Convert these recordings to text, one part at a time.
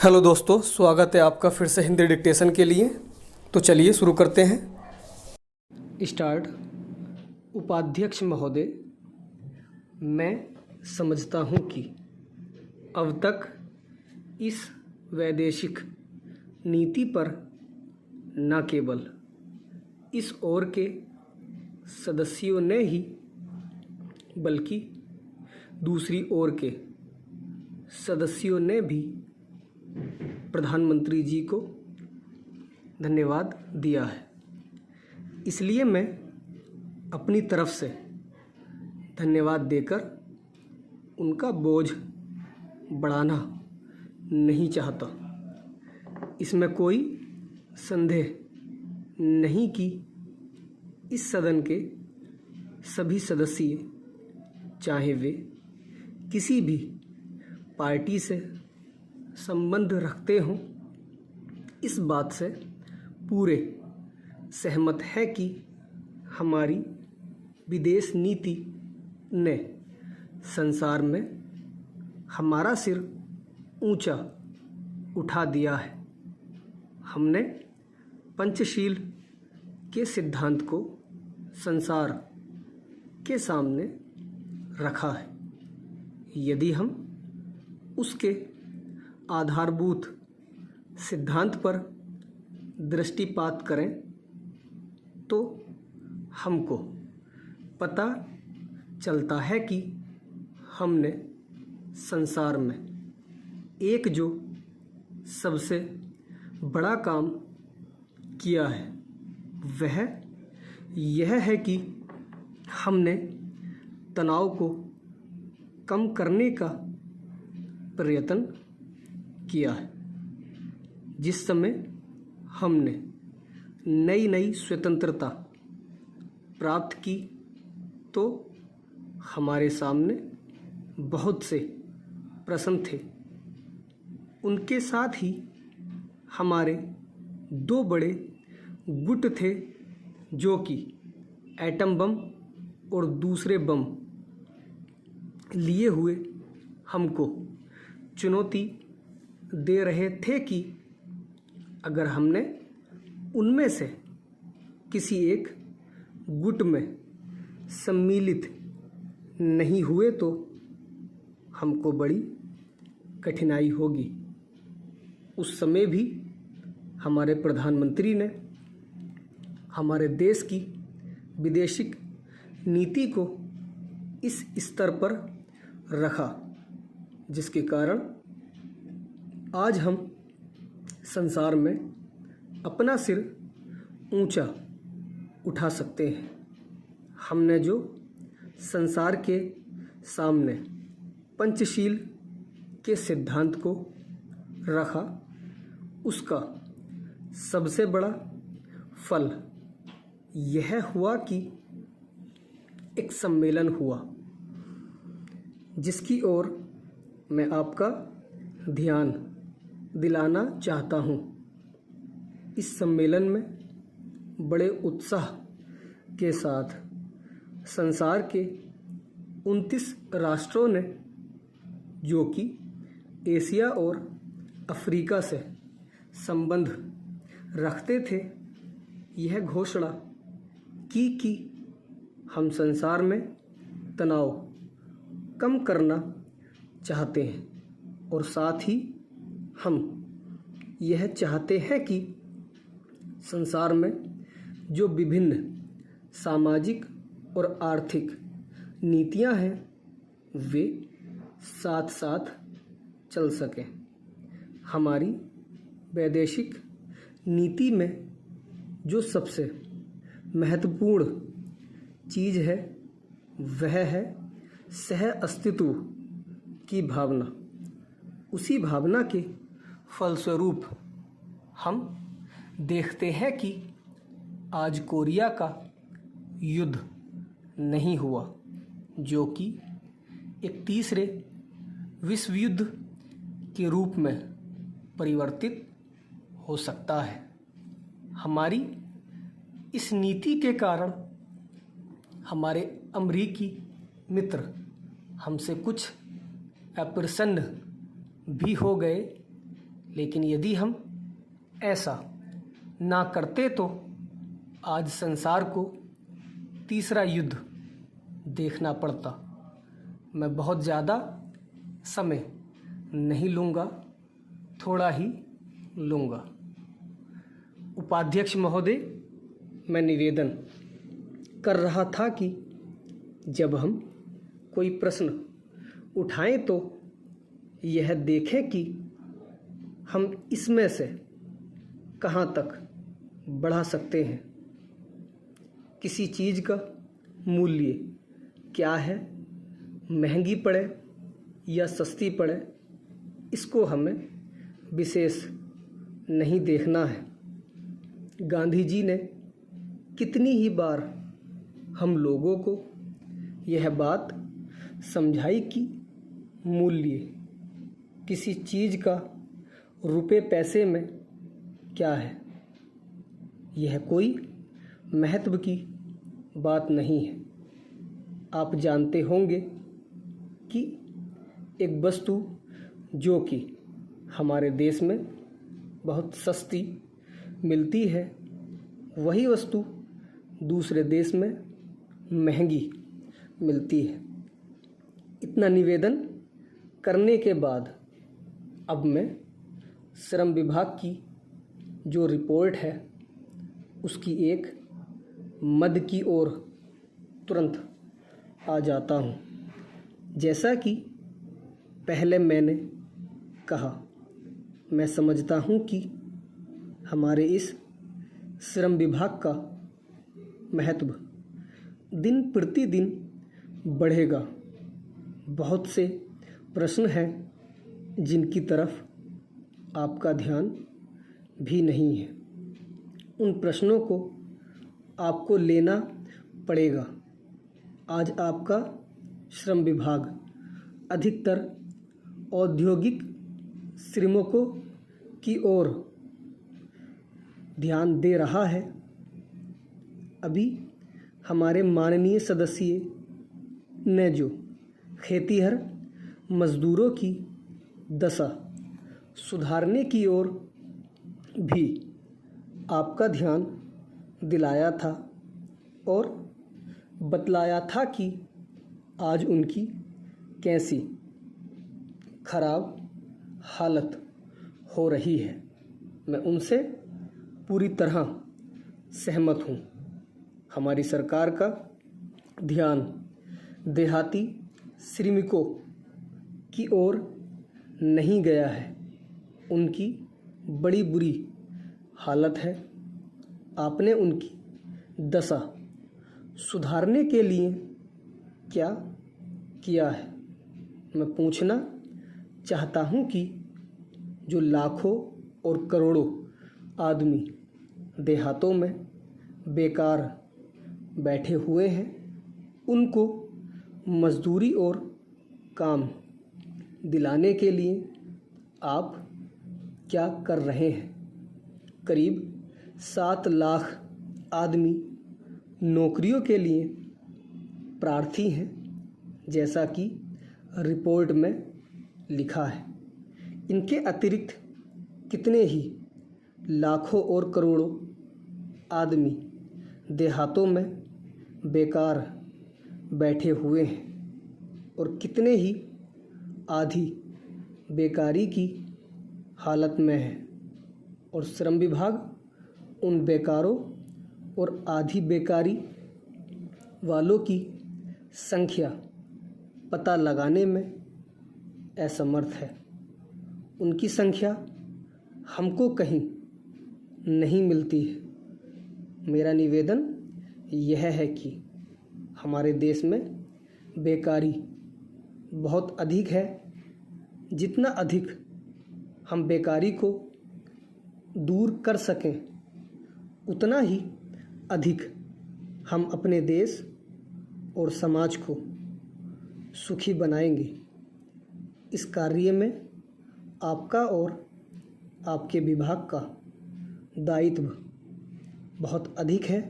Hello दोस्तों, स्वागत है आपका फिर से हिंदी डिक्टेशन के लिए। तो चलिए शुरू करते हैं। स्टार्ट। उपाध्यक्ष महोदय, मैं समझता हूँ कि अब तक इस वैदेशिक नीति पर न केवल इस ओर के सदस्यों ने ही बल्कि दूसरी ओर के सदस्यों ने भी प्रधानमंत्री जी को धन्यवाद दिया है। इसलिए मैं अपनी तरफ से धन्यवाद देकर उनका बोझ बढ़ाना नहीं चाहता। इसमें कोई संदेह नहीं कि इस सदन के सभी सदस्य, चाहे वे किसी भी पार्टी से संबंध रखते हों, इस बात से पूरे सहमत है कि हमारी विदेश नीति ने संसार में हमारा सिर ऊंचा उठा दिया है। हमने पंचशील के सिद्धांत को संसार के सामने रखा है। यदि हम उसके आधारभूत सिद्धांत पर दृष्टिपात करें तो हमको पता चलता है कि हमने संसार में एक जो सबसे बड़ा काम किया है वह यह है कि हमने तनाव को कम करने का प्रयत्न किया है। जिस समय हमने नई नई स्वतंत्रता प्राप्त की तो हमारे सामने बहुत से प्रश्न थे। उनके साथ ही हमारे दो बड़े गुट थे जो कि एटम बम और दूसरे बम लिए हुए हमको चुनौती दे रहे थे कि अगर हमने उनमें से किसी एक गुट में सम्मिलित नहीं हुए तो हमको बड़ी कठिनाई होगी। उस समय भी हमारे प्रधानमंत्री ने हमारे देश की विदेशिक नीति को इस स्तर पर रखा जिसके कारण आज हम संसार में अपना सिर ऊंचा उठा सकते हैं। हमने जो संसार के सामने पंचशील के सिद्धांत को रखा उसका सबसे बड़ा फल यह हुआ कि एक सम्मेलन हुआ जिसकी ओर मैं आपका ध्यान दिलाना चाहता हूँ। इस सम्मेलन में बड़े उत्साह के साथ संसार के 29 राष्ट्रों ने, जो कि एशिया और अफ्रीका से संबंध रखते थे, यह घोषणा की कि हम संसार में तनाव कम करना चाहते हैं और साथ ही हम यह चाहते हैं कि संसार में जो विभिन्न सामाजिक और आर्थिक नीतियां हैं वे साथ साथ चल सकें। हमारी वैदेशिक नीति में जो सबसे महत्वपूर्ण चीज़ है वह है सह अस्तित्व की भावना। उसी भावना के फलस्वरूप हम देखते हैं कि आज कोरिया का युद्ध नहीं हुआ, जो कि एक तीसरे विश्व युद्ध के रूप में परिवर्तित हो सकता है। हमारी इस नीति के कारण हमारे अमरीकी मित्र हमसे कुछ अप्रसन्न भी हो गए, लेकिन यदि हम ऐसा ना करते तो आज संसार को तीसरा युद्ध देखना पड़ता। मैं बहुत ज़्यादा समय नहीं लूँगा, थोड़ा ही लूँगा। उपाध्यक्ष महोदय, मैं निवेदन कर रहा था कि जब हम कोई प्रश्न उठाएं तो यह देखें कि हम इसमें से कहाँ तक बढ़ा सकते हैं। किसी चीज़ का मूल्य क्या है, महंगी पड़े या सस्ती पड़े, इसको हमें विशेष नहीं देखना है। गांधी जी ने कितनी ही बार हम लोगों को यह बात समझाई कि मूल्य किसी चीज़ का रुपए पैसे में क्या है। यह कोई महत्व की बात नहीं है। आप जानते होंगे कि एक वस्तु जो कि हमारे देश में बहुत सस्ती मिलती है, वही वस्तु दूसरे देश में महंगी मिलती है। इतना निवेदन करने के बाद अब मैं श्रम विभाग की जो रिपोर्ट है उसकी एक मद की ओर तुरंत आ जाता हूँ। जैसा कि पहले मैंने कहा, मैं समझता हूँ कि हमारे इस श्रम विभाग का महत्व दिन प्रतिदिन बढ़ेगा। बहुत से प्रश्न हैं जिनकी तरफ आपका ध्यान भी नहीं है। उन प्रश्नों को आपको लेना पड़ेगा। आज आपका श्रम विभाग अधिकतर औद्योगिक श्रमिकों की ओर ध्यान दे रहा है। अभी हमारे माननीय सदस्य ने जो खेतीहर मजदूरों की दशा सुधारने की ओर भी आपका ध्यान दिलाया था और बतलाया था कि आज उनकी कैसी खराब हालत हो रही है। मैं उनसे पूरी तरह सहमत हूँ। हमारी सरकार का ध्यान देहाती श्रमिकों की ओर नहीं गया है। उनकी बड़ी बुरी हालत है। आपने उनकी दशा सुधारने के लिए क्या किया है? मैं पूछना चाहता हूँ कि जो लाखों और करोड़ों आदमी देहातों में बेकार बैठे हुए हैं, उनको मजदूरी और काम दिलाने के लिए आप क्या कर रहे हैं? करीब 7 लाख आदमी नौकरियों के लिए प्रार्थी हैं, जैसा कि रिपोर्ट में लिखा है। इनके अतिरिक्त कितने ही लाखों और करोड़ों आदमी देहातों में बेकार बैठे हुए हैं और कितने ही आधी बेकारी की हालत में है। और श्रम विभाग उन बेकारों और आधी बेकारी वालों की संख्या पता लगाने में असमर्थ है। उनकी संख्या हमको कहीं नहीं मिलती है। मेरा निवेदन यह है कि हमारे देश में बेकारी बहुत अधिक है। जितना अधिक हम बेकारी को दूर कर सकें, उतना ही अधिक हम अपने देश और समाज को सुखी बनाएंगे। इस कार्य में आपका और आपके विभाग का दायित्व बहुत अधिक है।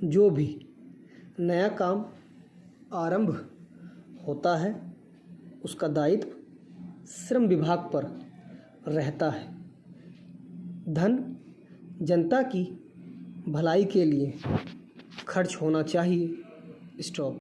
जो भी नया काम आरंभ होता है, उसका दायित्व श्रम विभाग पर रहता है। धन जनता की भलाई के लिए खर्च होना चाहिए। स्टॉप।